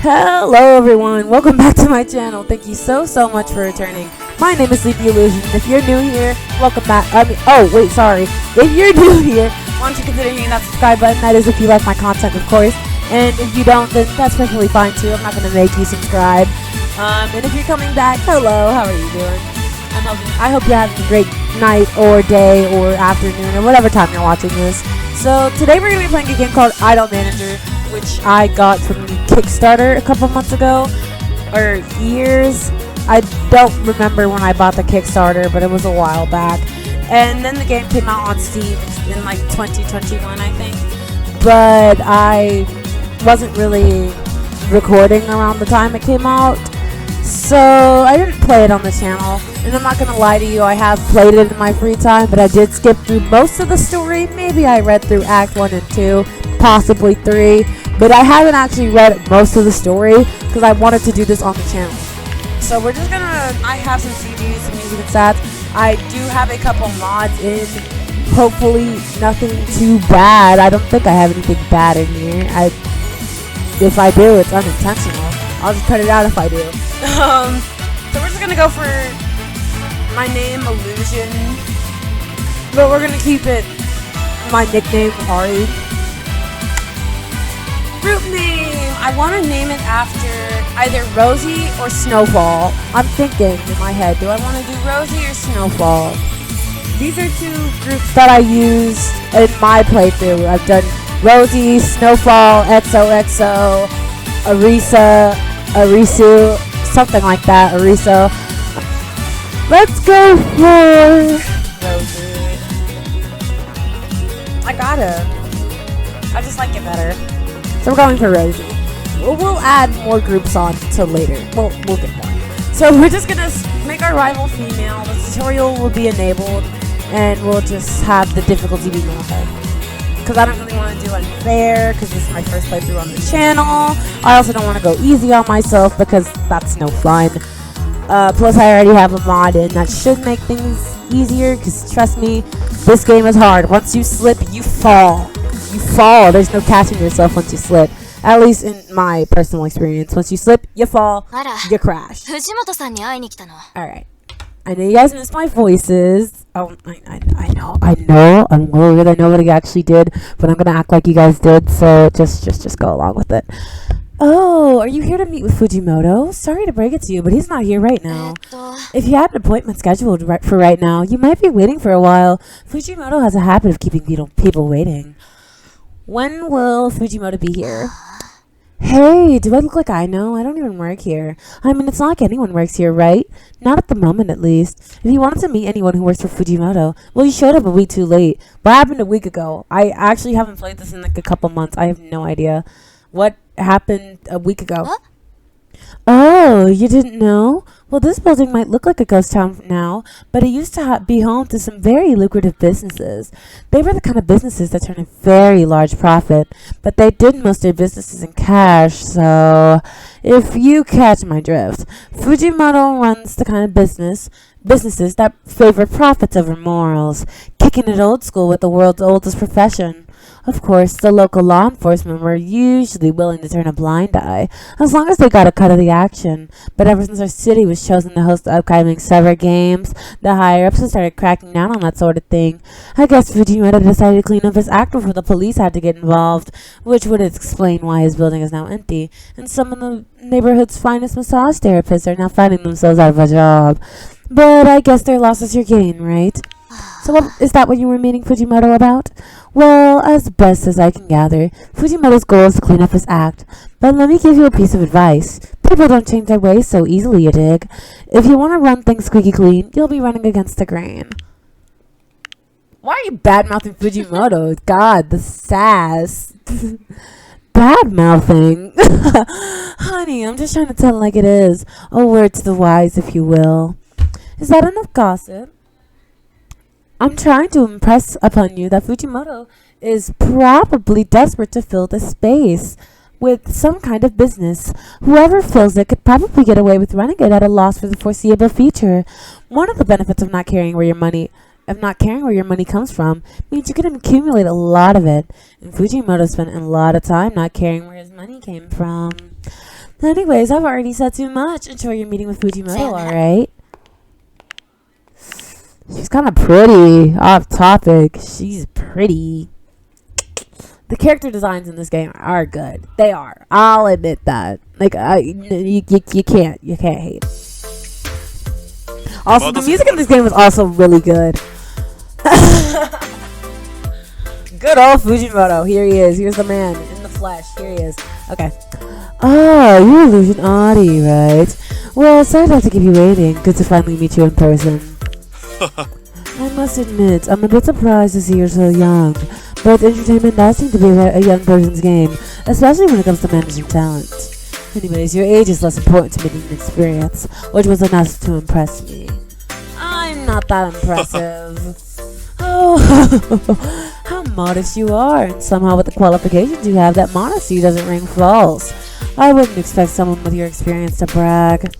Hello everyone, welcome back to my channel. Thank you so much for returning. My name is Sleepy Illusion. If you're new here, welcome back. If you're new here, why don't you consider hitting that subscribe button? That is if you like my content, of course. And if you don't, then that's perfectly fine too. I'm not going to make you subscribe. And if you're coming back, hello, how are you doing? I hope you're having a great night or day or afternoon or whatever time you're watching this. So today we're going to be playing a game called Idle Manager, which I got from Kickstarter a couple months ago, or years. I don't remember when I bought the Kickstarter, but it was a while back. And then the game came out on Steam in like 2021, I think. But I wasn't really recording around the time it came out, so I didn't play it on the channel. And I'm not gonna lie to you, I have played it in my free time, but I did skip through most of the story. Maybe I read through Act 1 and 2, possibly 3, but I haven't actually read most of the story because I wanted to do this on the channel. So we're just gonna, I have some CDs, some music and stats. I do have a couple mods in, hopefully nothing too bad. I don't think I have anything bad in here. If I do, it's unintentional. I'll just cut it out if I do. So we're just gonna go for my name, Illusion, but we're gonna keep it my nickname, Ari. Group name, I want to name it after either Rosie or Snowfall. I'm thinking in my head, do I want to do Rosie or Snowfall? These are two groups that I used in my playthrough. I've done Rosie, Snowfall, XOXO, Arisa, Arisu, something like that, Ariso. Let's go for Rosie. I just like it better. So we're going for Rosie. We'll add more groups on till later. We'll get more. So we're just gonna make our rival female. The tutorial will be enabled, and we'll just have the difficulty be normal. Because I don't really want to do unfair, because this is my first playthrough on the channel. I also don't want to go easy on myself, because that's no fun. Plus I already have a mod in that should make things easier, because trust me, this game is hard. Once you slip, you fall. You fall. There's no catching yourself once you slip. At least in my personal experience. Once you slip, you fall, you crash. Alright. I know you guys missed my voices. Oh, I know. I'm worried. I know what I actually did, but I'm gonna act like you guys did, so just go along with it. Oh, are you here to meet with Fujimoto? Sorry to break it to you, but he's not here right now. If you had an appointment scheduled for right now, you might be waiting for a while. Fujimoto has a habit of keeping people waiting. When will Fujimoto be here? Hey, do I look like I know? I don't even work here. I mean, it's not like anyone works here, right? Not at the moment, at least. If you wanted to meet anyone who works for Fujimoto, well, you showed up a week too late. What happened a week ago? I actually haven't played this in like a couple months. I have no idea. What happened a week ago? What? Oh, you didn't know? Well, this building might look like a ghost town now, but it used to be home to some very lucrative businesses. They were the kind of businesses that turned a very large profit, but they did most of their businesses in cash, so if you catch my drift. Fujimoto runs the kind of businesses that favor profits over morals, kicking it old school with the world's oldest profession. Of course, the local law enforcement were usually willing to turn a blind eye, as long as they got a cut of the action. But ever since our city was chosen to host the upcoming Summer Games, the higher-ups have started cracking down on that sort of thing. I guess Fujimoto decided to clean up his act before the police had to get involved, which would explain why his building is now empty, and some of the neighborhood's finest massage therapists are now finding themselves out of a job. But I guess their loss is your gain, right? So is that what you were meeting Fujimoto about? Well, as best as I can gather, Fujimoto's goal is to clean up his act. But let me give you a piece of advice. People don't change their ways so easily, you dig. If you want to run things squeaky clean, you'll be running against the grain. Why are you bad-mouthing Fujimoto? God, the sass. Bad-mouthing? Honey, I'm just trying to tell it like it is. A word to the wise, if you will. Is that enough gossip? I'm trying to impress upon you that Fujimoto is probably desperate to fill this space with some kind of business. Whoever fills it could probably get away with running it at a loss for the foreseeable future. One of the benefits of not caring where your money comes from means you can accumulate a lot of it. And Fujimoto spent a lot of time not caring where his money came from. Anyways, I've already said too much. Enjoy your meeting with Fujimoto, alright? She's kind of pretty. Off topic. She's pretty. The character designs in this game are good. They are. I'll admit that. Like, you can't hate. Also, the music in this game was also really good. Good old Fujimoto. Here he is. Here's the man in the flesh. Here he is. Okay. Oh, you're Illusion Audi, right? Well, sorry to have to keep you waiting. Good to finally meet you in person. I must admit, I'm a bit surprised to see you're so young. But entertainment does seem to be a young person's game, especially when it comes to managing talent. Anyways, your age is less important to me than experience, which was enough to impress me. I'm not that impressive. Oh, how modest you are, and somehow with the qualifications you have, that modesty doesn't ring false. I wouldn't expect someone with your experience to brag.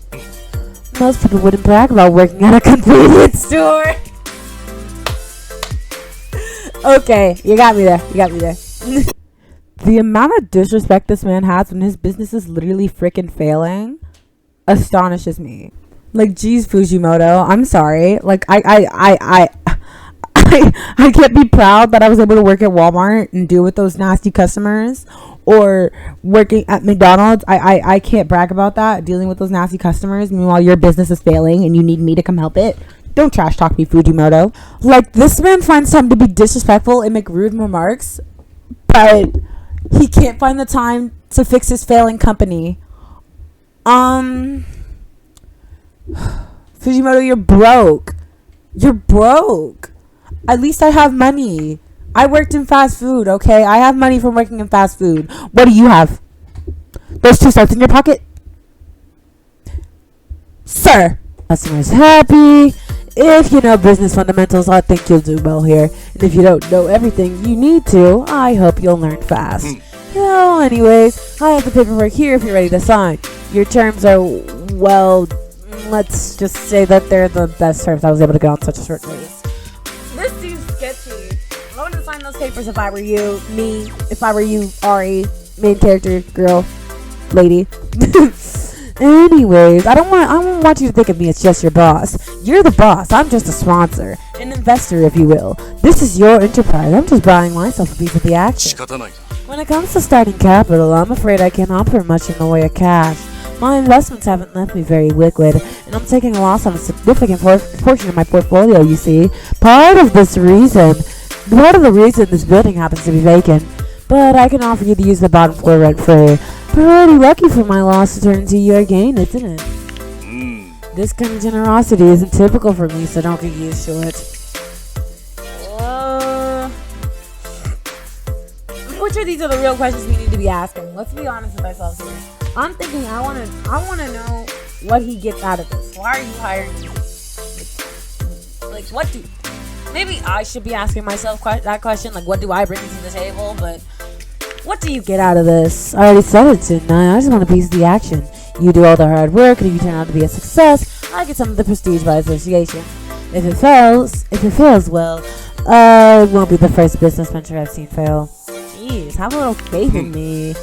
Most people wouldn't brag about working at a convenience store. Okay, you got me there. The amount of disrespect this man has when his business is literally freaking failing astonishes me. Like, geez, Fujimoto, I'm sorry. Like, I can't be proud that I was able to work at Walmart and deal with those nasty customers, or working at McDonald's. I can't brag about that, dealing with those nasty customers. Meanwhile, your business is failing and you need me to come help it. Don't trash talk me, Fujimoto. Like, this man finds time to be disrespectful and make rude remarks, but he can't find the time to fix his failing company. Fujimoto, you're broke. At least I have money. I worked in fast food, okay? I have money from working in fast food. What do you have? Those 2 cents in your pocket? Sir. Customer's happy. If you know business fundamentals, I think you'll do well here. And if you don't know everything you need to, I hope you'll learn fast. Well, anyways, I have the paperwork here if you're ready to sign. Your terms are, well, let's just say that they're the best terms I was able to get on such a short notice. This seems sketchy. I wouldn't sign those papers if I were you, Ari, main character, girl, lady. Anyways, I don't want you to think of me as just your boss. You're the boss. I'm just a sponsor, an investor, if you will. This is your enterprise. I'm just buying myself a piece of the action. When it comes to starting capital, I'm afraid I can't offer much in the way of cash. My investments haven't left me very liquid, and I'm taking a loss on a significant portion of my portfolio, you see. Part of the reason this building happens to be vacant, but I can offer you to use the bottom floor rent-free. Pretty lucky for my loss to turn into your gain, isn't it? This kind of generosity isn't typical for me, so don't get used to it. Which of these are the real questions we need to be asking? Let's be honest with ourselves here. I'm thinking I want to know what he gets out of this. Why are you hiring me? Like, what do... Maybe I should be asking myself that question. Like, what do I bring to the table? But... what do you get out of this? I already said it, didn't I? I just want a piece of the action. You do all the hard work, and if you turn out to be a success, I get some of the prestige by association. If it fails, well, it won't be the first business venture I've seen fail. Jeez, have a little faith in me.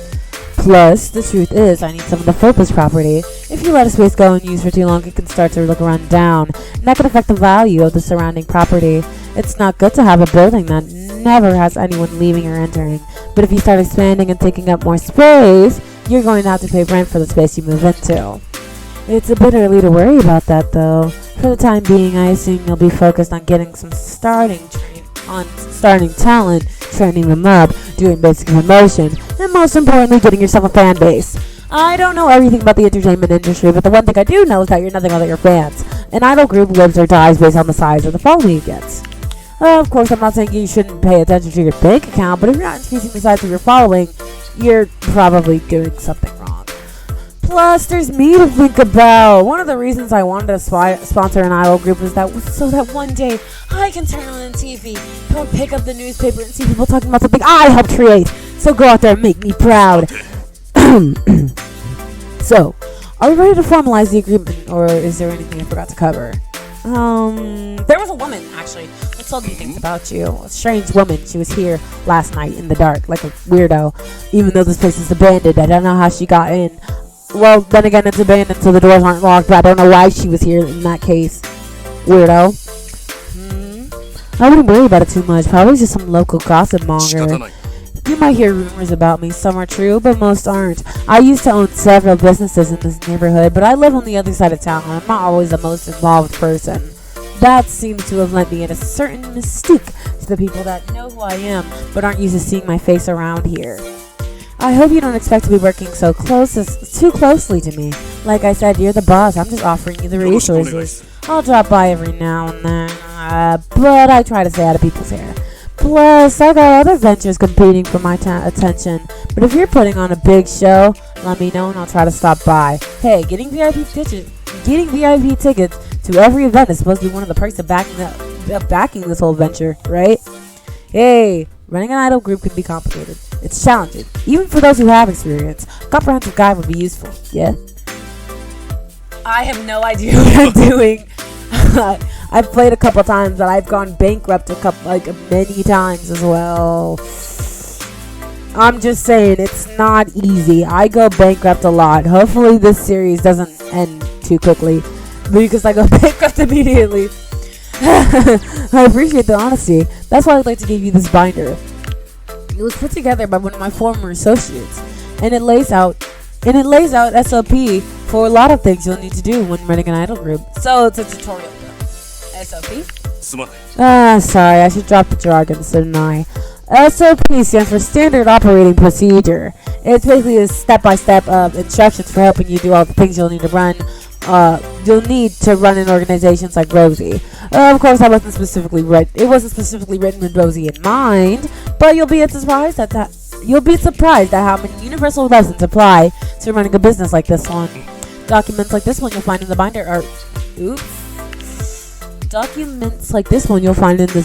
Plus, the truth is, I need some of the focus property. If you let a space go unused for too long, it can start to look run down, and that can affect the value of the surrounding property. It's not good to have a building that never has anyone leaving or entering. But if you start expanding and taking up more space, you're going to have to pay rent for the space you move into. It's a bit early to worry about that, though. For the time being, I assume you'll be focused on getting some starting talent, training them up, doing basic promotion, and most importantly, getting yourself a fan base. I don't know everything about the entertainment industry, but the one thing I do know is that you're nothing without your fans. An idol group lives or dies based on the size of the following it gets. Of course, I'm not saying you shouldn't pay attention to your bank account, but if you're not increasing the size of your following, you're probably doing something wrong. Plus, there's me to think about. One of the reasons I wanted to sponsor an idol group is so that one day I can turn on the TV, go pick up the newspaper, and see people talking about something I helped create. So go out there and make me proud. So, are we ready to formalize the agreement, or is there anything I forgot to cover? There was a woman, actually, that told me things about you. A strange woman. She was here last night in the dark, like a weirdo. Even though this place is abandoned, I don't know how she got in. Well, then again, it's abandoned, so the doors aren't locked. But I don't know why she was here in that case. Weirdo. I wouldn't worry about it too much. Probably just some local gossip monger. You might hear rumors about me. Some are true, but most aren't. I used to own several businesses in this neighborhood, but I live on the other side of town, and I'm not always the most involved person. That seems to have lent me a certain mystique to the people that know who I am, but aren't used to seeing my face around here. I hope you don't expect to be working too closely to me. Like I said, you're the boss. I'm just offering you the resources. I'll drop by every now and then, but I try to stay out of people's hair. Plus, I got other ventures competing for my attention. But if you're putting on a big show, let me know and I'll try to stop by. Hey, getting VIP tickets to every event is supposed to be one of the perks of backing this whole venture, right? Hey, running an idol group can be complicated. It's challenging, even for those who have experience. A comprehensive guide would be useful. Yeah. I have no idea what I'm doing. I've played a couple times, but I've gone bankrupt many times as well. I'm just saying, it's not easy. I go bankrupt a lot. Hopefully this series doesn't end too quickly, because I go bankrupt immediately. I appreciate the honesty. That's why I'd like to give you this binder. It was put together by one of my former associates, and it lays out SOP for a lot of things you'll need to do when running an idol group. So it's a tutorial. SOP? Sorry, I should drop the jargon, shouldn't I? SOP stands for Standard Operating Procedure. It's basically a step-by-step instructions for helping you do all the things you'll need to run. You'll need to run in organizations like Rosie. Of course, it wasn't specifically written with Rosie in mind, but you'll be surprised at how many universal lessons apply to running a business like this one. Documents like this one you'll find in the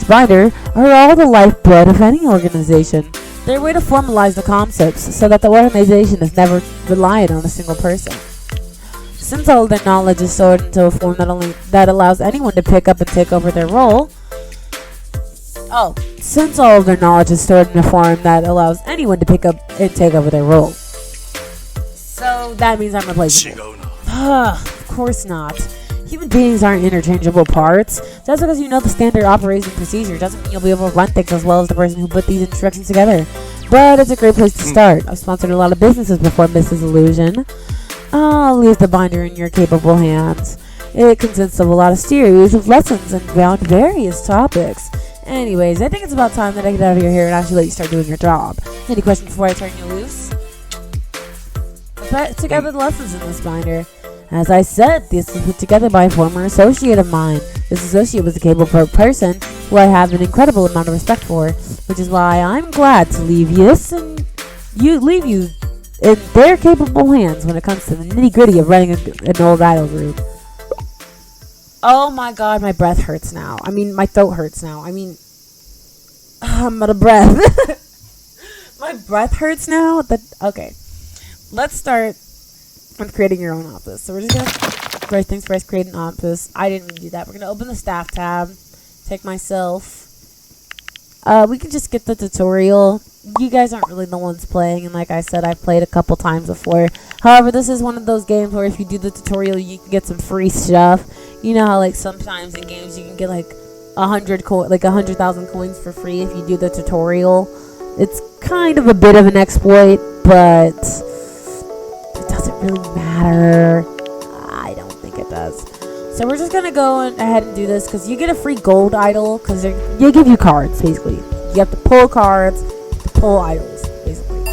binder are all the lifeblood of any organization. They're a way to formalize the concepts so that the organization is never reliant on a single person. Since all of their knowledge is stored into a form that allows anyone to pick up and take over their role. Since all of their knowledge is stored in a form that allows anyone to pick up and take over their role. So that means I'm replaceable. Of course not. Human beings aren't interchangeable parts. Just because you know the standard operating procedure doesn't mean you'll be able to run things as well as the person who put these instructions together. But it's a great place to start. I've sponsored a lot of businesses before, Mrs. Illusion. I'll leave the binder in your capable hands. It consists of a lot of series of lessons and around various topics. Anyways, I think it's about time that I get out of your hair and actually let you start doing your job. Any questions before I turn you loose? I put together the lessons in this binder. As I said, this was put together by a former associate of mine. This associate was a capable person who I have an incredible amount of respect for, which is why I'm glad to leave you in their capable hands when it comes to the nitty-gritty of running an old idol group. Oh my god, my breath hurts now. My throat hurts now. I'm out of breath. My breath hurts now? Okay. Let's start with creating your own office. So we're just going to, first things first, create an office. I didn't mean to do that. We're going to open the staff tab. Take myself. We can just get the tutorial. You guys aren't really the ones playing, and like I said, I've played a couple times before. However, this is one of those games where if you do the tutorial, you can get some free stuff. You know how sometimes in games you can get 100,000 coins for free if you do the tutorial. It's kind of a bit of an exploit, but it doesn't really matter. I don't think it does. So we're just gonna go ahead and do this because you get a free gold idol because they give you cards basically. You have to pull cards to pull idols basically.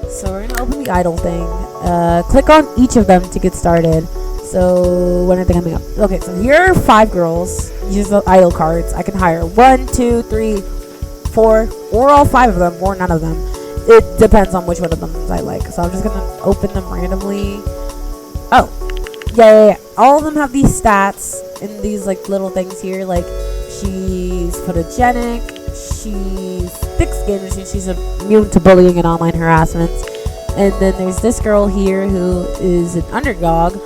So we're gonna open the idol thing. Click on each of them to get started. So when are they coming up? Okay, so here are 5 girls. Use the idol cards. I can hire 1, 2, 3, 4, or all 5 of them, or none of them. It depends on which one of them I like. So I'm just gonna open them randomly. Oh, yeah. All of them have these stats in these little things here. She's photogenic, she's thick-skinned, she's immune to bullying and online harassment. And then there's this girl here who is an underdog.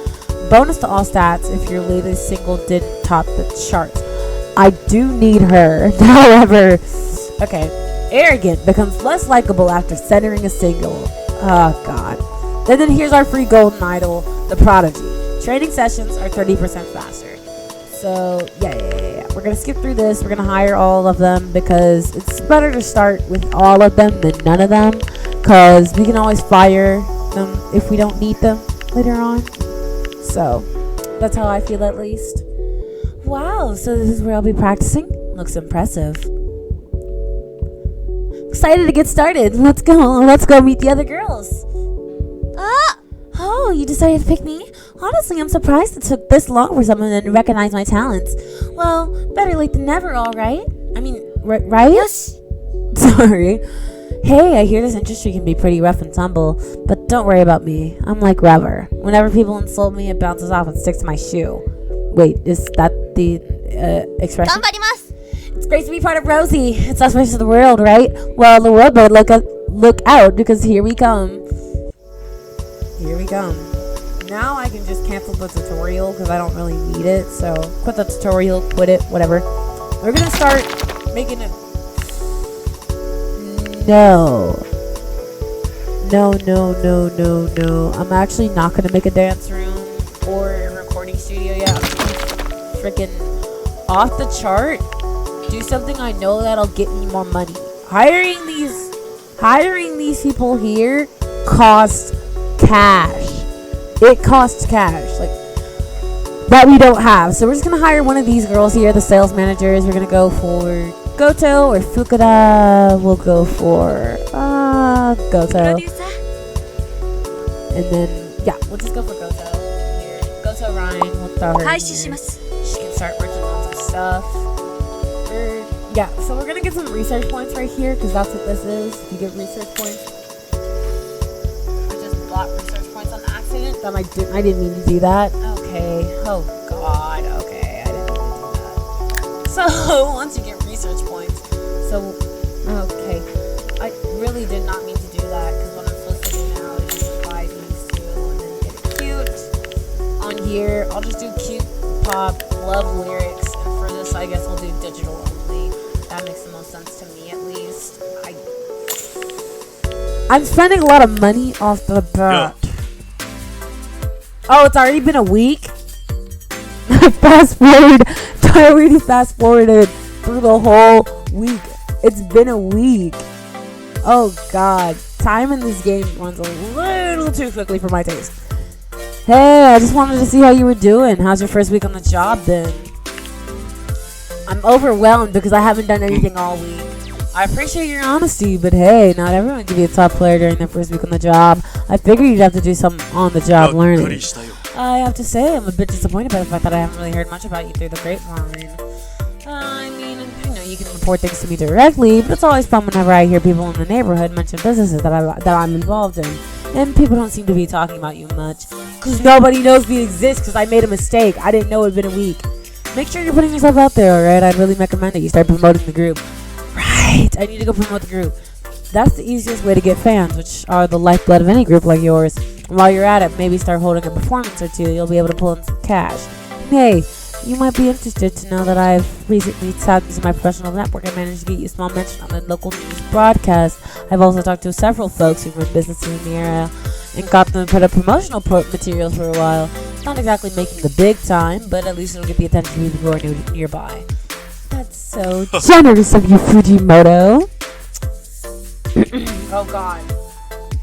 Bonus to all stats if your latest single didn't top the charts. I do need her. However, okay. Arrogant becomes less likable after centering a single. Oh, God. And then here's our free golden idol, the Prodigy. Training sessions are 30% faster. So, yeah. We're going to skip through this. We're going to hire all of them because it's better to start with all of them than none of them. Because we can always fire them if we don't need them later on. So, that's how I feel at least. Wow, so this is where I'll be practicing. Looks impressive. Excited to get started. Let's go meet the other girls. Oh, you decided to pick me? Honestly, I'm surprised it took this long for someone to recognize my talents. Well, better late than never, all right? I mean, right? Yes. Sorry. Hey, I hear this industry can be pretty rough and tumble, but don't worry about me. I'm like rubber. Whenever people insult me, it bounces off and sticks to my shoe. Wait, is that the expression? It's great to be part of Rosie. It's us versus the world, right? Well, the world better look out because here we come. Here we come. Now I can just cancel the tutorial because I don't really need it. So quit the tutorial, quit it, whatever. We're gonna start making it. No. I'm actually not gonna make a dance room or a recording studio yet. I'm freaking off the chart. Do something I know that'll get me more money. Hiring these people here costs cash. It costs cash, like that we don't have. So we're just gonna hire one of these girls here, the sales managers. We're gonna go for Goto or Fukuda. We'll go for Goto. And then we'll just go for Goto. Here, Goto Ryan. We'll throw her in here. She can start working on some stuff. So we're gonna get some research points right here because that's what this is. You get research points. I just bought research points on accident. I didn't mean to do that. Okay. Oh God. Okay, I didn't mean to do that. So once you get research points, okay, I really did not mean to do that because what I'm supposed to do now is just buy these two and then get it cute. On here, I'll just do cute pop, love lyrics, and for this, I guess we'll do digital only. That makes the most sense to me, at least. I'm spending a lot of money off the bat. Oh, it's already been a week? I already fast forwarded through the whole week. It's been a week. Oh, God. Time in this game runs a little too quickly for my taste. Hey, I just wanted to see how you were doing. How's your first week on the job been? I'm overwhelmed because I haven't done anything all week. I appreciate your honesty, but hey, not everyone can be a top player during their first week on the job. I figured you'd have to do some on-the-job learning. I have to say, I'm a bit disappointed by the fact that I haven't really heard much about you through the grapevine. I mean, you can report things to me directly, but it's always fun whenever I hear people in the neighborhood mention businesses that I'm involved in. And people don't seem to be talking about you much. Because nobody knows we exist because I made a mistake. I didn't know it had been a week. Make sure you're putting yourself out there, alright? I'd really recommend that you start promoting the group. Right, I need to go promote the group. That's the easiest way to get fans, which are the lifeblood of any group like yours. And while you're at it, maybe start holding a performance or two. You'll be able to pull in some cash. And hey, you might be interested to know that I've recently tapped into my professional network and managed to get you a small mention on the local news broadcast. I've also talked to several folks who run businesses in the area and got them to put up promotional materials for a while. Not exactly making the big time, but at least it'll get the attention of people who are nearby. That's so generous of you, Fujimoto. Oh God.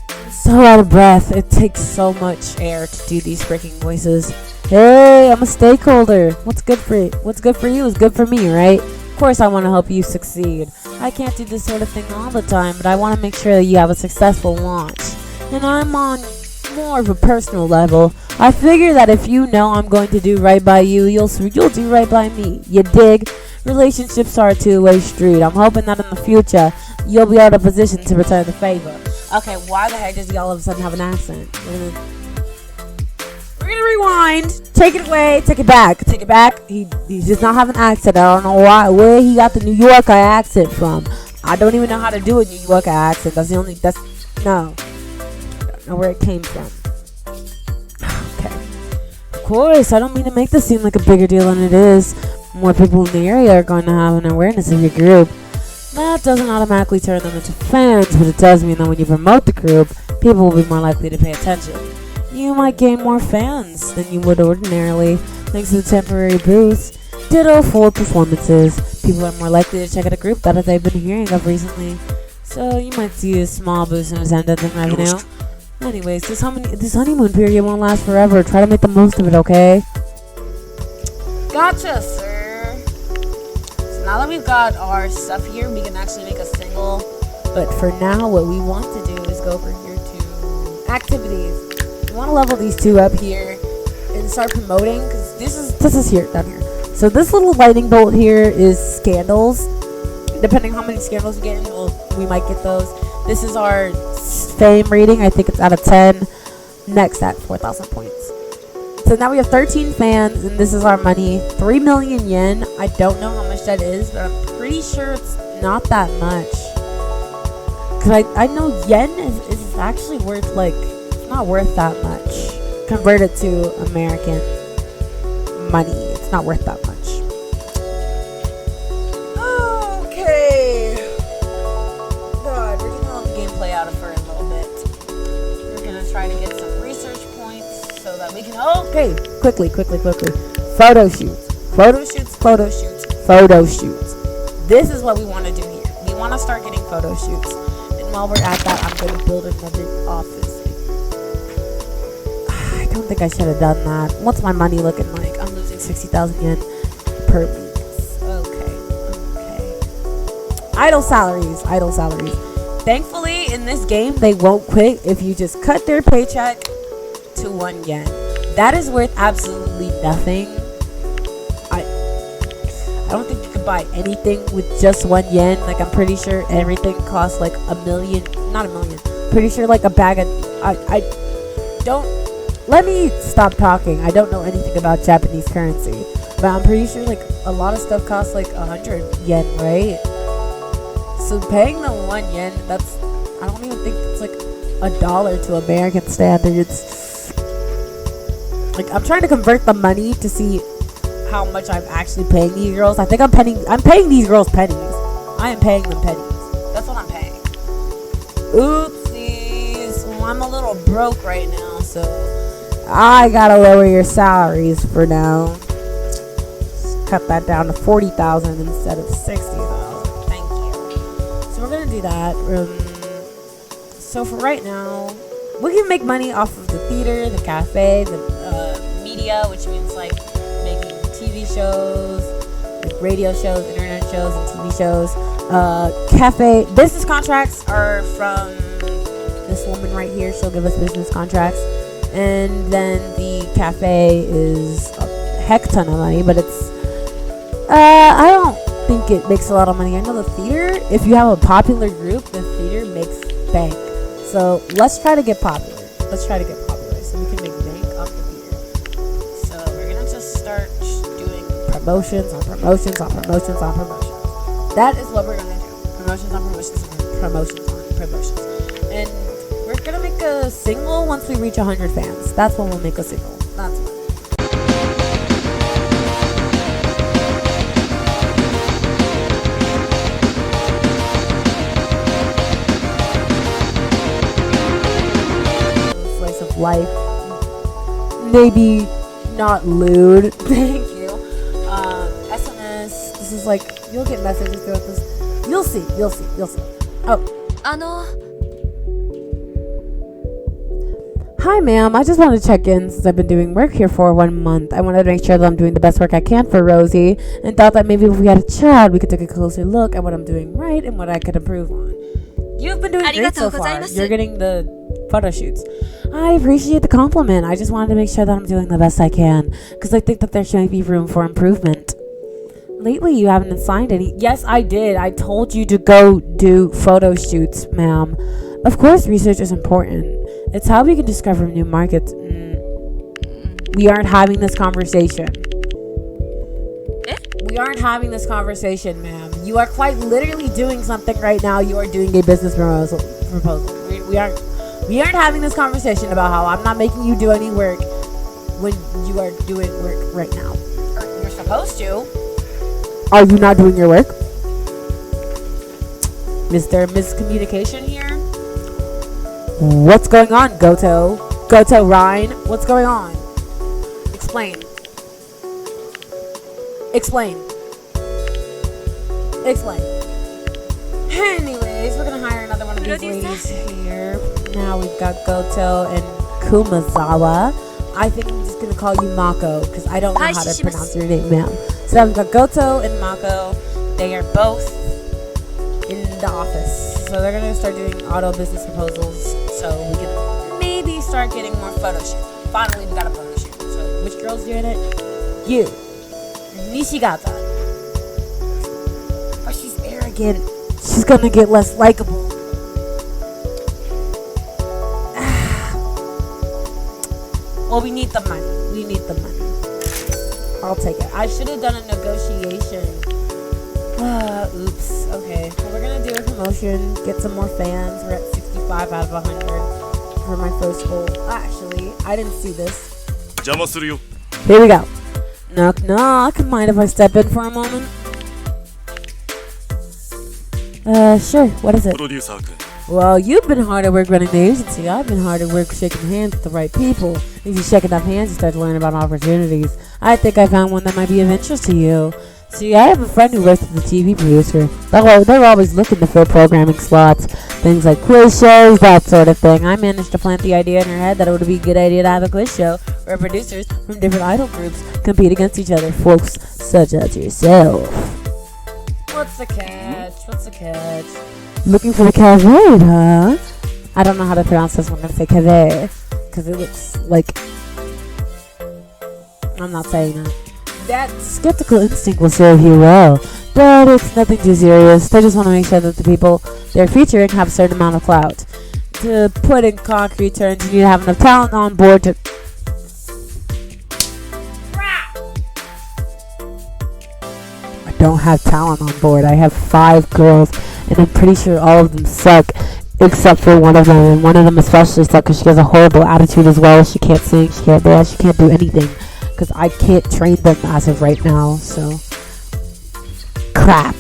I'm so out of breath. It takes so much air to do these freaking voices. Hey, I'm a stakeholder. What's good for you is good for me, right? Of course I want to help you succeed. I can't do this sort of thing all the time, but I want to make sure that you have a successful launch. And I'm on more of a personal level. I figure that if you know I'm going to do right by you, you'll do right by me. You dig? Relationships are a two-way street. I'm hoping that in the future, you'll be out of position to return the favor. Okay, why the heck does he all of a sudden have an accent? We're gonna rewind. Take it away. Take it back. Take it back. He does not have an accent. I don't know where he got the New Yorker accent from. I don't even know how to do a New Yorker accent. No. I don't know where it came from. Okay. Of course, I don't mean to make this seem like a bigger deal than it is. More people in the area are going to have an awareness of your group. That doesn't automatically turn them into fans, but it does mean that when you promote the group, people will be more likely to pay attention. You might gain more fans than you would ordinarily, thanks to the temporary boost. Ditto for performances. People are more likely to check out a group that they've been hearing of recently, so you might see a small boost in attendance and revenue. Anyways, this honeymoon period won't last forever. Try to make the most of it, okay? Gotcha, sir. So now that we've got our stuff here, we can actually make a single. But for now, what we want to do is go over here to activities. We want to level these two up here and start promoting, because this is here, down here. So this little lightning bolt here is scandals. Depending how many scandals we get in, we might get those. This is our fame rating. I think it's out of 10. Next at 4,000 points. So now we have 13 fans, and this is our money. 3 million yen. I don't know how much that is, but I'm pretty sure it's not that much. Because I know yen is actually worth, like, it's not worth that much. Converted to American money, it's not worth that much. Okay. God, we're gonna let the gameplay out for a little bit. We're gonna try to get some research points so that we can. Okay, quickly. Photo shoots. This is what we want to do here. We want to start getting photo shoots. And while we're at that, I'm going to build another office. I don't think I should have done that. What's my money looking like? I'm losing 60,000 yen per week. Okay. Idle salaries. Thankfully, in this game, they won't quit if you just cut their paycheck to 1 yen. That is worth absolutely nothing. I don't think you can buy anything with just 1 yen. Like, I'm pretty sure everything costs like a million. Not a million. Pretty sure like a bag of. I don't. Let me stop talking. I don't know anything about Japanese currency, but I'm pretty sure like a lot of stuff costs like 100 yen, right? So paying the 1 yen, that's. I don't even think it's like $1 to American standards. Like, I'm trying to convert the money to see how much I'm actually paying these girls. I think I'm paying these girls pennies. I am paying them pennies. That's what I'm paying. Oopsies. Well, I'm a little broke right now, so I gotta lower your salaries for now. Just cut that down to 40,000 instead of 60,000. Thank you. So we're gonna do that. So for right now, we can make money off of the theater, the cafe, the Media, which means like making TV shows, like radio shows, internet shows, and TV shows. Cafe business contracts are from this woman right here. She'll give us business contracts, and then the cafe is a heck ton of money, but it's I don't think it makes a lot of money. I know the theater, if you have a popular group, the theater makes bank. So let's try to get popular. So we can make bank off the theater. So we're gonna just start doing promotions on promotions. That is what we're gonna do. Promotions on promotions. And we're gonna make a single once we reach 100 fans. That's when we'll make a single. That's when. Slice of life. Maybe not lewd. Thank you. SMS. This is like, you'll get messages throughout this. You'll see. Oh. Hi, ma'am. I just wanted to check in since I've been doing work here for 1 month. I wanted to make sure that I'm doing the best work I can for Rosie, and thought that maybe if we had a chat, we could take a closer look at what I'm doing right and what I could improve on. You've been doing great so far. You're getting the photo shoots. I appreciate the compliment. I just wanted to make sure that I'm doing the best I can, because I think that there should be room for improvement. Lately, you haven't signed any. Yes, I did. I told you to go do photo shoots, ma'am. Of course, research is important. It's how we can discover new markets. We aren't having this conversation. We aren't having this conversation, ma'am. You are quite literally doing something right now. You are doing a business proposal. We aren't having this conversation about how I'm not making you do any work when you are doing work right now. You're supposed to. Are you not doing your work? Is there miscommunication here? What's going on, Goto? Goto Rhine? What's going on? Explain. Explain. Explain. Anyways, we're gonna hire another one of these ladies here. Now we've got Goto and Kumazawa. I think I'm just gonna call you Mako because I don't know how to pronounce your name, ma'am. So we've got Goto and Mako. They are both in the office. So they're gonna start doing auto business proposals so we can maybe start getting more photo shoots. Finally, we got a photo shoot. So which girl's doing it? You. Nishigata. But she's arrogant. She's gonna get less likable. Well, we need the money. We need the money. I'll take it. I should have done a negotiation. Oops. Okay. Well, we're gonna do a promotion. Get some more fans. We're at 65 out of 100 for my first goal. Actually, I didn't see this. Here we go. Knock knock. Mind if I step in for a moment? Sure. What is it? Well, you've been hard at work running the agency. I've been hard at work shaking hands with the right people. If you shake enough hands, you start to learn about opportunities. I think I found one that might be of interest to you. See, I have a friend who works as a TV producer. They're always looking to fill programming slots. Things like quiz shows, that sort of thing. I managed to plant the idea in her head that it would be a good idea to have a quiz show where producers from different idol groups compete against each other. Folks such as yourself. What's the catch? What's the catch? Looking for the caveat, huh? I don't know how to pronounce this one. I'm going to say caveat because it looks like... I'm not saying that. That skeptical instinct will serve you well, but it's nothing too serious. They just want to make sure that the people they're featuring have a certain amount of clout. To put in concrete terms, you need to have enough talent on board to... I don't have talent on board. I have 5 girls, and I'm pretty sure all of them suck, except for one of them, and one of them especially sucks because she has a horrible attitude as well. She can't sing, she can't dance, she can't do anything. Because I can't train them as of right now, so crap.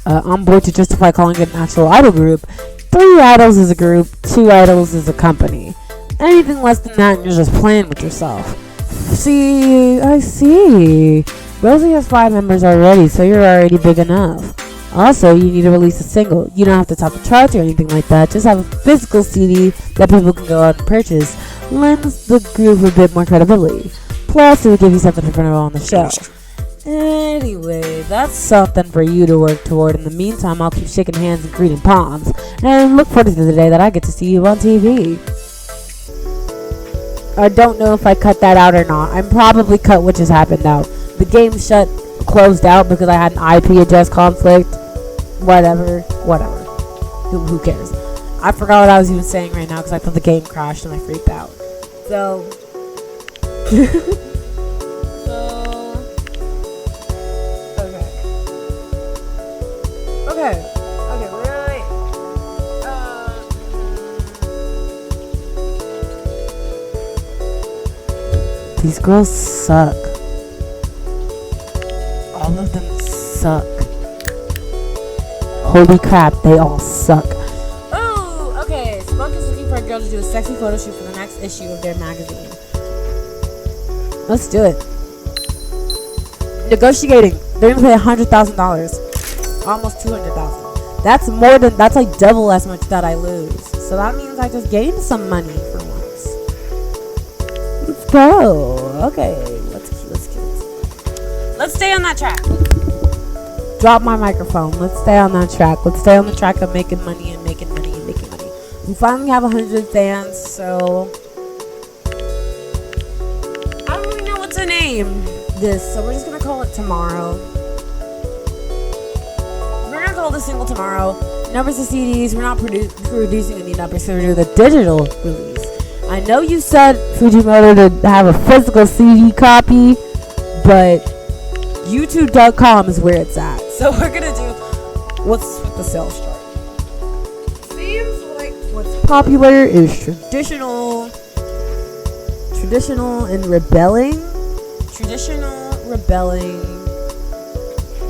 On board to justify calling it an actual idol group. 3 idols is a group, 2 idols is a company. Anything less than that, you're just playing with yourself. See, I see. Rosie has 5 members already, so you're already big enough. Also, you need to release a single. You don't have to top the charts or anything like that. Just have a physical CD that people can go out and purchase. Lends the group a bit more credibility. Plus, it will give you something to promote on the show. Anyway, that's something for you to work toward. In the meantime, I'll keep shaking hands and greeting palms. And look forward to the day that I get to see you on TV. I don't know if I cut that out or not. I'm probably cut what just happened out. The game closed out because I had an IP address conflict. Whatever. Who cares? I forgot what I was even saying right now because I thought the game crashed and I freaked out. So, okay, wait. These girls suck. All of them suck. Holy crap, they all suck. Oh, okay. Spunk is looking for a girl to do a sexy photo shoot for the next issue of their magazine. Let's do it. Negotiating. They're gonna pay $100,000. Almost $200,000. That's like double as much that I lose. So that means I just gained some money for once. Let's go. Okay, let's stay on that track. Drop my microphone. Let's stay on that track. Let's stay on the track of making money and making money and making money. We finally have 100 fans, so I don't really know what to name this. So we're just gonna call it Tomorrow. We're gonna call this single Tomorrow. Numbers of CDs. We're not producing any numbers, so we're doing the digital release. I know you said Fujimoto to have a physical CD copy, but YouTube.com is where it's at. So we're gonna do what's with the sales chart. Seems like what's popular is traditional and rebelling. Traditional, rebelling,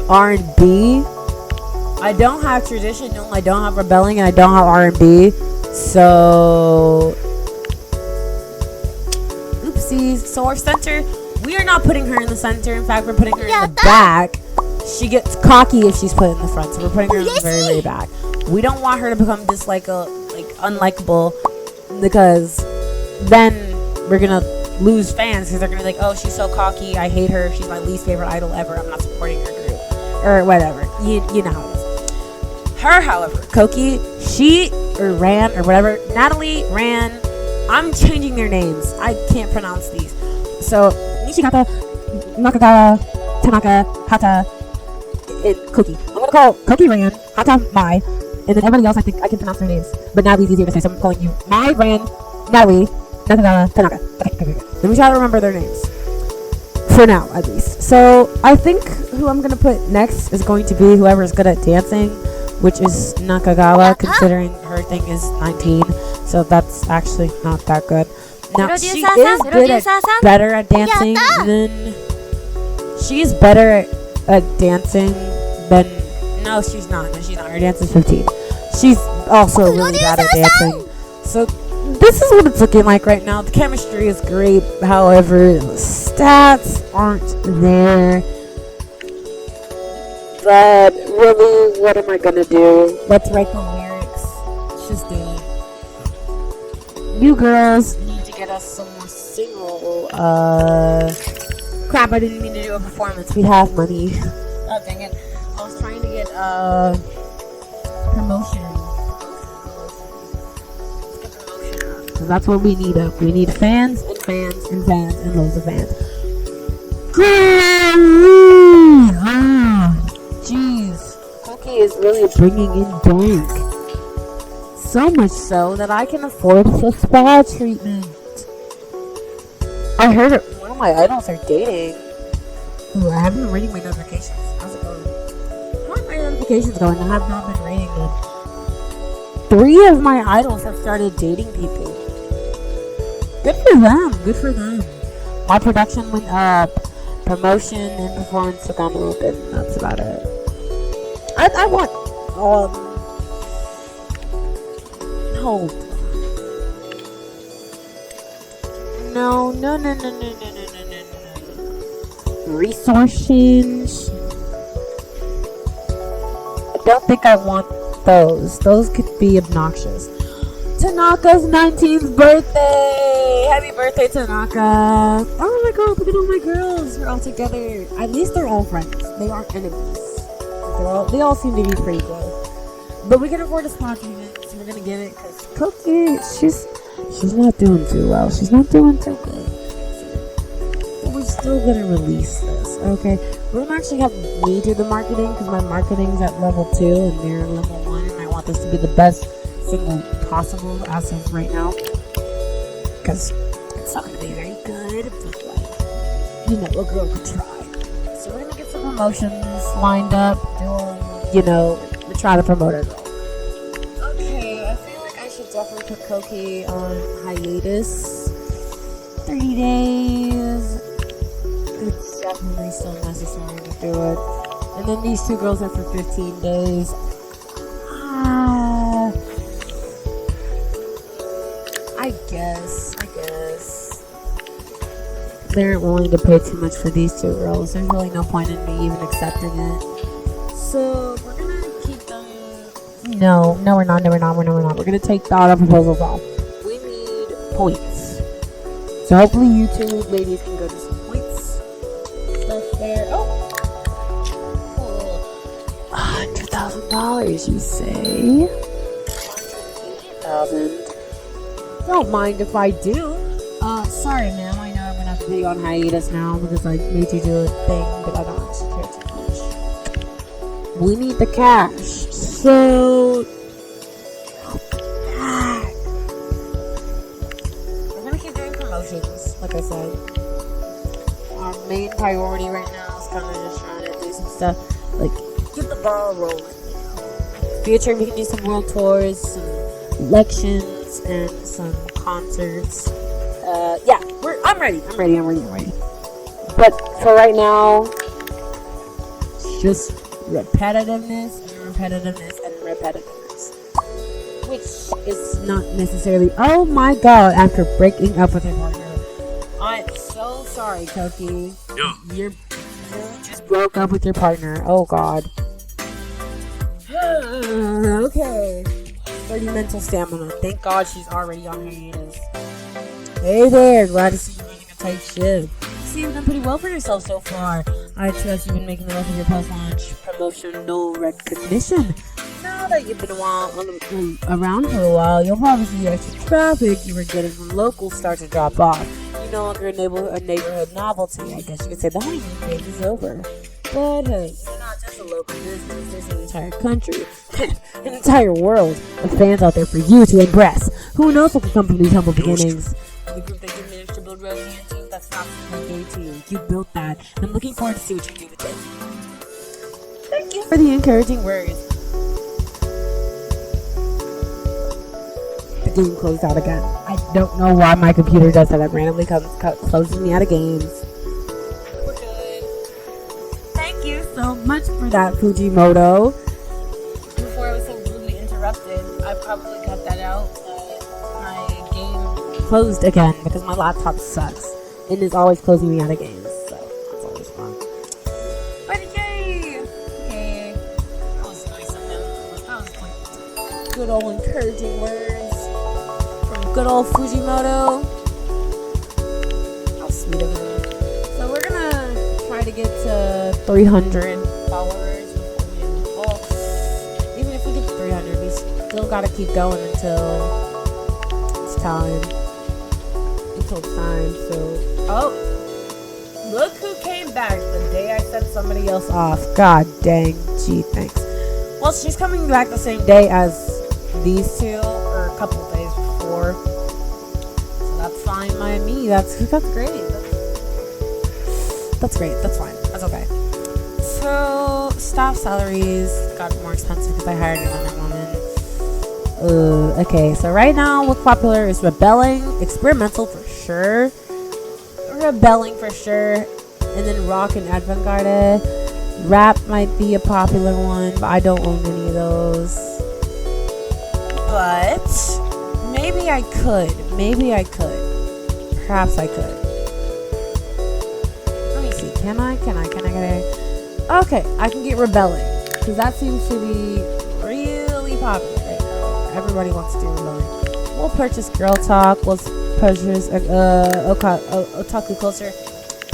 R&B, I don't have traditional, I don't have rebelling, and I don't have R&B. So, oopsies. So our center, we are not putting her in the center. In fact, we're putting her in the back. She gets cocky if she's put in the front, so we're putting her in the very, very back. We don't want her to become this unlikable, because then we're gonna lose fans because they're gonna be like, oh, she's so cocky, I hate her, she's my least favorite idol ever, I'm not supporting her group or whatever. You know how it is. Her, however, Koki, Ran or whatever, Natalie, Ran, I'm changing their names. I can't pronounce these. So Nishikata, Nakagawa, Tanaka, Hata, and Koki. I'm gonna call Koki Ran, Hata Mai, and then everybody else I think I can pronounce their names. But Natalie's easier to say, so I'm calling you Mai, Ran, Natalie, Nakagawa, Tanaka. Okay. Let me try to remember their names. For now, at least. So I think who I'm gonna put next is going to be whoever's good at dancing, which is Nakagawa, considering her thing is 19. So that's actually not that good. Now she is better at dancing than she's better at dancing than no, she's not. No, she's not. Her dance is 15. She's also really bad at dancing. So this is what it's looking like right now. The chemistry is great. However, the stats aren't there. But really, what am I gonna do? Let's write the lyrics. Let's just do it. You girls need to get us some more single. Crap! I didn't mean to do a performance. We have money. Oh dang it! I was trying to get promotion. So that's what we need up. We need fans and fans and fans and loads of fans. Jeez, Koki is really bringing in bank. So much so that I can afford the spa treatment. I heard one of my idols are dating. Ooh, I haven't been reading my notifications. How's it going? How are my notifications going? I have not been reading them. 3 of my idols have started dating people. Good for them. Good for them. My production went up. Promotion and performance took on a little bit. And that's about it. I want. Hold. No. Resources. I don't think I want those. Those could be obnoxious. Tanaka's 19th birthday! Happy birthday, Tanaka! Oh my god, look at all my girls! We're all together. At least they're all friends. They aren't enemies. They all seem to be pretty good. But we can afford a spot treatment, so we're gonna give it because Koki, she's not doing too well. She's not doing too good. But we're still gonna release this, okay? We're gonna actually have me do the marketing because my marketing's at level 2 and they're level 1, and I want this to be the best single possible as of right now, because it's not gonna be very good, but like, you know, a girl could try. So we're gonna get some promotions lined up, we try to promote our girl. Okay, I feel like I should definitely put Koki on hiatus. 30 days. It's definitely still necessary to do it. And then these 2 girls are for 15 days. I guess. They aren't willing to pay too much for these 2 girls. There's really no point in me even accepting it. So, we're gonna keep them... No, we're not. We're gonna take the auto proposals off. We need points. So, hopefully you 2 ladies can go to some points. Stuff there. Oh! Cool. $100,000, you say? $180,000. Don't mind if I do. Sorry, ma'am. I know I'm gonna have to put you on hiatus now because I made you do a thing, but I don't actually care too much. We need the cash. So we're gonna keep doing promotions, like I said. Our main priority right now is kind of just trying to do some stuff, like get the ball rolling. Future, we can do some world tours, some elections, and some concerts. Yeah, I'm ready. But for right now, it's just repetitiveness and repetitiveness and repetitiveness. Which is not necessarily. Oh my god, after breaking up with your partner. I'm so sorry, Koki. Yeah. You just broke up with your partner. Oh god. Okay. 30 mental stamina. Thank god she's already on hiatus. Hey there, glad to see you running a tight ship. You seem done pretty well for yourself so far. I trust you've been making the most of your post-launch promotional recognition. Now that you've been around for a while, you'll probably see the extra traffic you were getting from locals start to drop off. You no longer enable a neighborhood novelty. I guess you could say the honeymoon phase is over. But hey, you're not just a local business, there's an entire country, an entire world of fans out there for you to impress. Who knows what will come from these humble beginnings? The group that you managed to build Rosie into, that's not something to you. You built that. I'm looking forward to see what you do with it. Thank you for the encouraging words. The game closed out again. I don't know why my computer does that. It randomly closes me out of games. We're good. Thank you so much for that, Fujimoto. Before I was so rudely interrupted, I probably cut that out. My game closed again because my laptop sucks and is always closing me out of games. So that's always fun. But yay! Okay. That was nice of him. That was like good old encouraging words. Good old Fujimoto. How sweet of him. So we're gonna try to get to 300 followers. Well, even if we get to 300, we still gotta keep going until it's time. So, oh, look who came back the day I sent somebody else off. God dang. Gee, thanks. Well, she's coming back the same day as these two, or a couple days before. So that's fine by me. That's great. That's great. That's fine. That's okay. So staff salaries got more expensive because I hired another woman. Okay, so right now what's popular is rebelling, experimental for sure, rebelling for sure, and then rock and avant-garde. Rap might be a popular one, but I don't own any of those. But maybe I could. Perhaps I could. Let me see. Can I? Okay, I can get rebelling because that seems to be really popular right now. Everybody wants to do rebelling. We'll purchase Girl Talk. We'll purchase Otaku Culture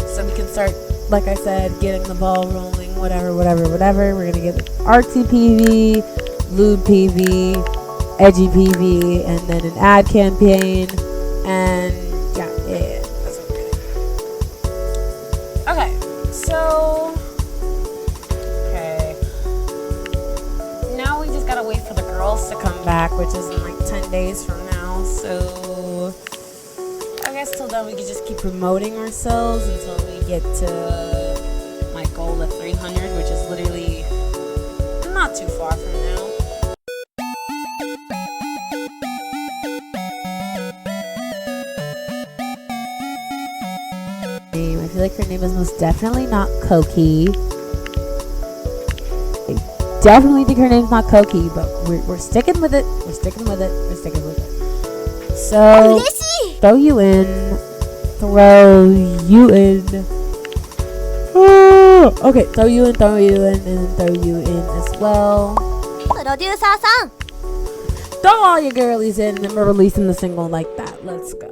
so we can start, like I said, getting the ball rolling. Whatever. We're gonna get artsy PV, lewd PV, edgy PV, and then an ad campaign, and yeah, that's what we're doing. Okay, so now we just gotta wait for the girls to come back, which is in like 10 days from now. So I guess till then we can just keep promoting ourselves until we get to my goal of 300, which is literally not too far from now. I feel like her name is most definitely not Koki. I definitely think her name's not Koki, but we're sticking with it. So throw you in. Okay, throw you in, and then throw you in as well. Throw all your girlies in, and then we're releasing the single like that. Let's go.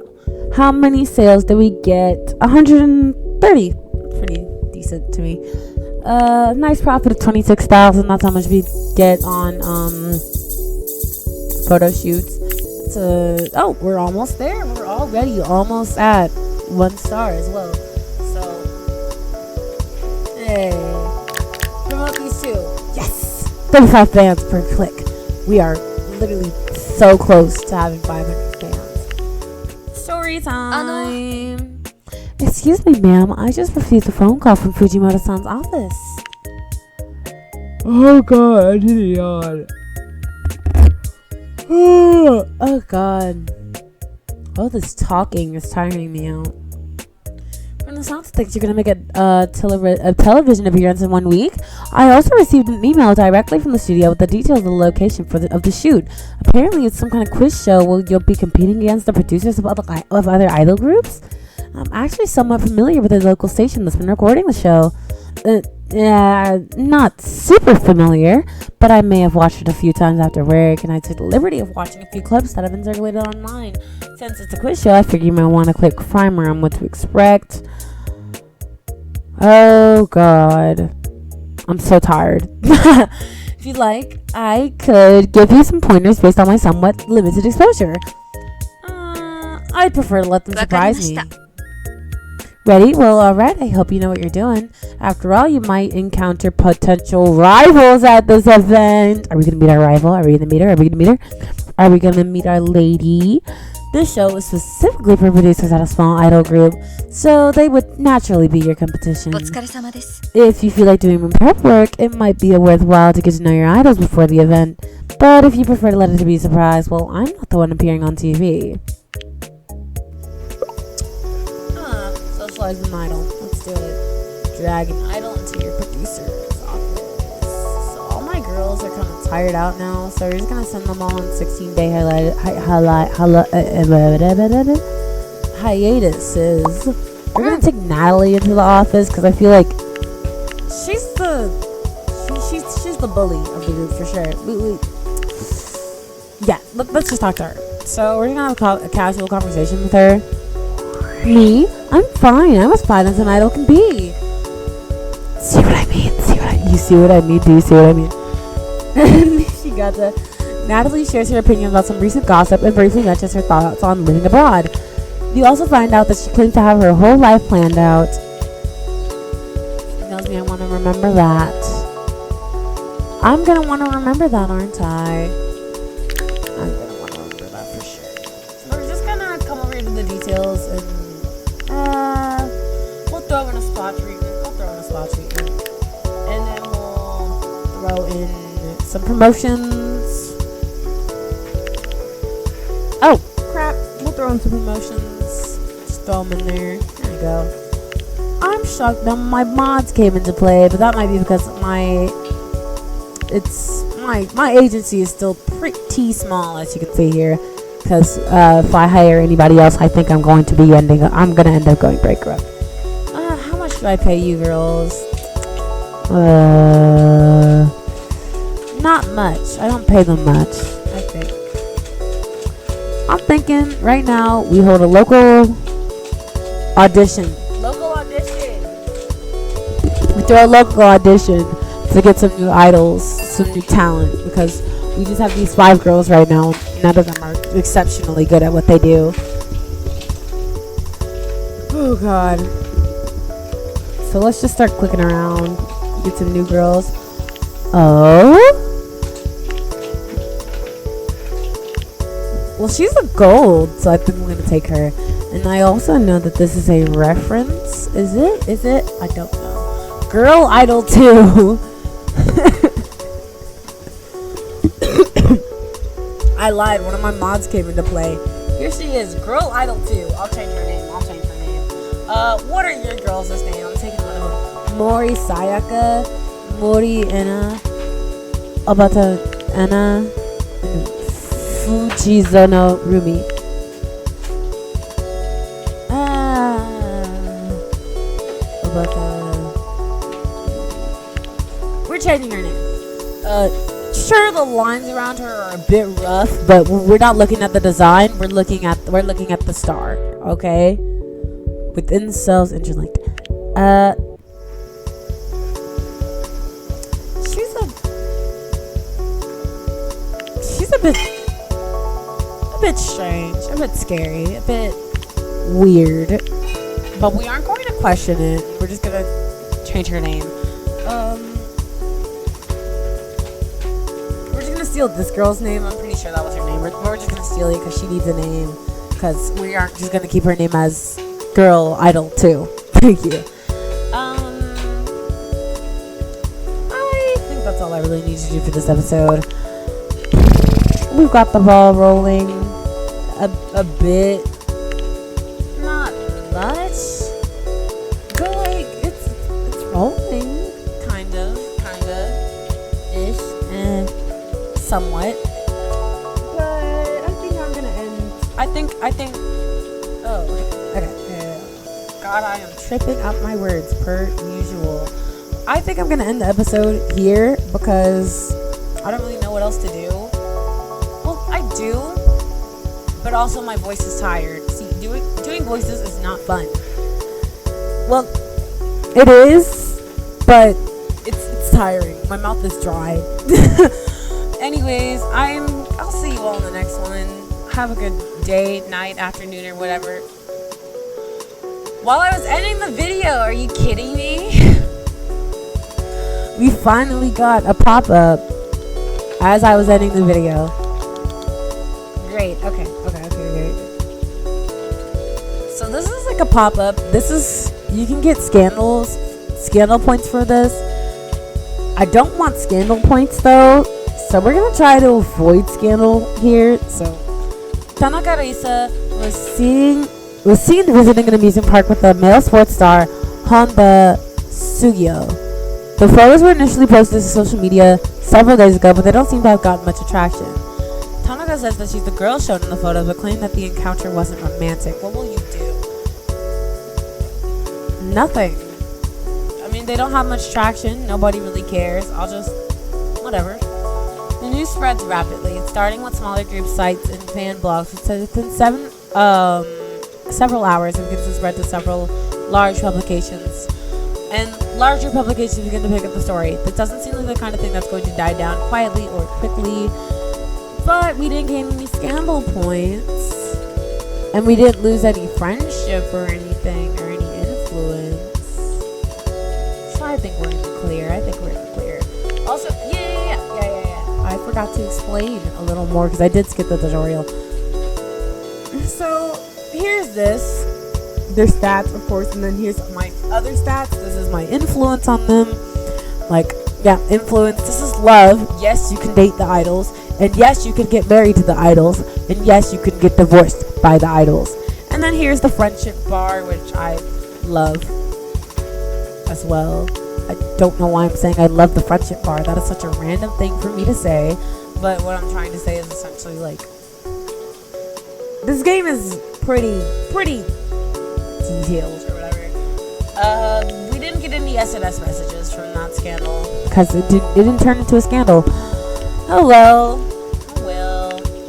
How many sales did we get? 130. Pretty decent to me. Nice profit of 26,000. That's how much we get on photo shoots. Oh, we're almost there. We're already almost at 1 star as well. So, hey, promote these two. Yes, 35 fans per click. We are literally so close to having 500 fans. Story time. Excuse me, ma'am. I just received a phone call from Fujimoto-san's office. Oh god, oh god. All this talking is tiring me out. From the South thinks you're gonna make a television appearance in 1 week. I also received an email directly from the studio with the details of the location of the shoot. Apparently, it's some kind of quiz show where you'll be competing against the producers of other idol groups. I'm actually somewhat familiar with the local station that's been recording the show. Not super familiar, but I may have watched it a few times after work, and I took the liberty of watching a few clips that have been circulated online. Since it's a quiz show, I figure you might want a quick primer on what to expect. Oh god, I'm so tired. If you'd like, I could give you some pointers based on my somewhat limited exposure. I'd prefer to let them surprise me. Ready? Well, alright, I hope you know what you're doing. After all, you might encounter potential rivals at this event. Are we going to meet our rival? Are we going to meet her? Are we going to meet her? Are we going to meet our lady? This show is specifically for producers at a small idol group, so they would naturally be your competition. If you feel like doing some prep work, it might be worthwhile to get to know your idols before the event. But if you prefer to let it be a surprise, well, I'm not the one appearing on TV. Socialize an idol. Let's do it. Drag an idol into your producer's office. So all my girls are kind of tired out now, so we're just gonna send them all on 16-day hiatuses. We're gonna take Natalie into the office because I feel like she's the bully of the group for sure. Yeah, let's just talk to her. So we're gonna have a casual conversation with her. Me? I'm fine. I'm as fine as an idol can be. See what I mean? You see what I mean? Do you see what I mean? She got the... Natalie shares her opinion about some recent gossip and briefly mentions her thoughts on living abroad. You also find out that she claims to have her whole life planned out. She tells me I want to remember that. I'm going to want to remember that, aren't I? I'm going to want to remember that for sure. So we're just going to come over into the details and we'll throw in a spot treatment. And then we'll throw in some promotions. Oh, crap. We'll throw in some promotions. Just throw them in there. There you go. I'm shocked that my mods came into play, but that might be because my agency is still pretty small, as you can see here. Because if I hire anybody else, I think I'm going to end up going bankrupt. How much do I pay you girls? Not much. I don't pay them much, I think. I'm thinking right now we hold a local audition. We throw a local audition to get some new idols, some new talent, because we just have these 5 girls right now. None of them are exceptionally good at what they do. Oh god. So let's just start clicking around. Get some new girls. Oh? Well, she's a gold, so I think I'm gonna take her. And I also know that this is a reference. Is it? I don't know. Girl Idol 2. I lied. One of my mods came into play. Here she is. Girl Idol 2. I'll change her name. What are your girls' name? I'm taking one of them. Mori Sayaka, Mori Ena, Obata Ena, and Fujizono Rumi. Obata. We're changing her name. Sure, the lines around her are a bit rough, but we're not looking at the design. We're looking at the star. Okay, within cells interlinked. She's a bit strange, a bit scary, a bit weird. But we aren't going to question it. We're just gonna change her name. Steal this girl's name. I'm pretty sure that was her name. We're just gonna steal it because she needs a name. Because we aren't just gonna keep her name as Girl Idol 2. Thank you. I think that's all I really need to do for this episode. We've got the ball rolling a bit. Not much. somewhat. But I think I'm gonna end. I think. Oh, okay. God, I am tripping up my words per usual. I think I'm gonna end the episode here because I don't really know what else to do. Well, I do, but also my voice is tired. See, doing voices is not fun. Well, it is, but it's tiring. My mouth is dry. Anyways, I'll see you all in the next one. Have a good day, night, afternoon, or whatever. While I was editing the video, are you kidding me? We finally got a pop-up as I was editing the video. Great. Okay. So this is like a pop-up. You can get scandal points for this. I don't want scandal points though, so we're gonna try to avoid scandal here. So Tanaka Risa was seen visiting an amusement park with a male sports star, Honda Sugio. The photos were initially posted to social media several days ago, but they don't seem to have gotten much attraction. Tanaka says that she's the girl shown in the photos, but claimed that the encounter wasn't romantic. What will you do? Nothing. I mean, they don't have much traction. Nobody really cares. I'll just... whatever. The news spreads rapidly. It's starting with smaller group sites and fan blogs. Within several hours, it begins to spread to several large publications. And larger publications begin to pick up the story. This doesn't seem like the kind of thing that's going to die down quietly or quickly. But we didn't gain any scandal points. And we didn't lose any friendship or anything or any influence. So I think we're in the clear. Also, yeah. I forgot to explain a little more because I did skip the tutorial. So here's this. Their stats, of course, and then here's my other stats. This is my influence on them. Influence. This is love. Yes, you can date the idols. And yes, you can get married to the idols. And yes, you can get divorced by the idols. And then here's the friendship bar, which I love as well. I don't know why I'm saying I love the friendship bar. That is such a random thing for me to say. But what I'm trying to say is essentially this game is pretty detailed or whatever. We didn't get any SNS messages from that scandal because it didn't turn into a scandal. Oh well.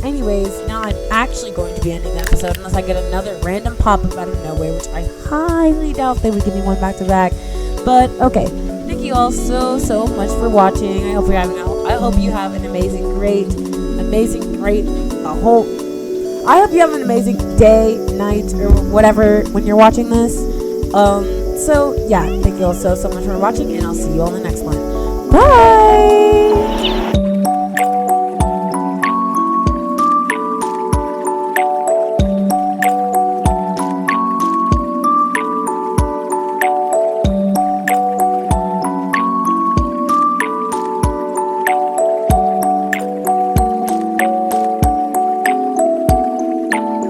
Anyways, now I'm actually going to be ending the episode unless I get another random pop-up out of nowhere, which I highly doubt they would give me one back to back. But okay, thank you all so much for watching. I hope you have an amazing, great. I hope you have an amazing day, night, or whatever when you're watching this. So yeah, thank you all so much for watching, and I'll see you all in the next one. Bye!